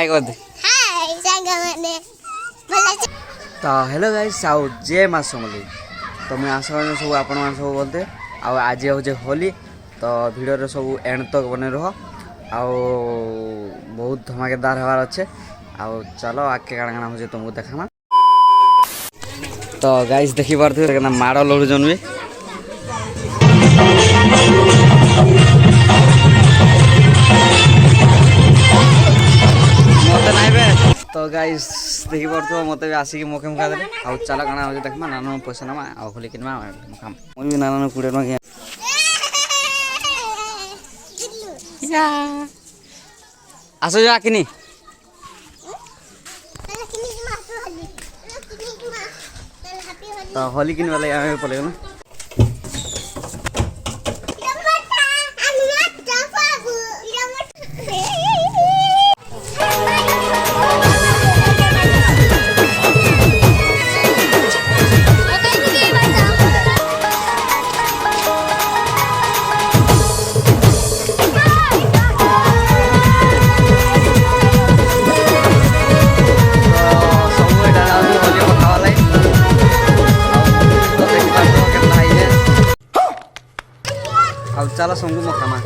हाय कर दे हाय सांगा माने भला तो हेलो गाइस आउ जय माँ समलेई तो मुझे आशा करें सब आपण मैंने सब बोलते आज हूँ होली तो भिडियो सब एंड तक बने रह आउ बहुत धमाकेदार हबार अच्छे आउ चलो आगे काଣା काଣା हो तुमको देखामा तो गाइस देखी पारे माड़ लड़ुन भी मत ना तो गाइस देखी पार मत भी आसिक मुखे मुखा दे आ चल काଣା हो देखमा नाना पैसा नमा आ होली किनवा मुझे भी नाना 20 टका आस जा किनी तो होली किन वाले यहाँ पड़ेगा ना अब चला संगू मखामा।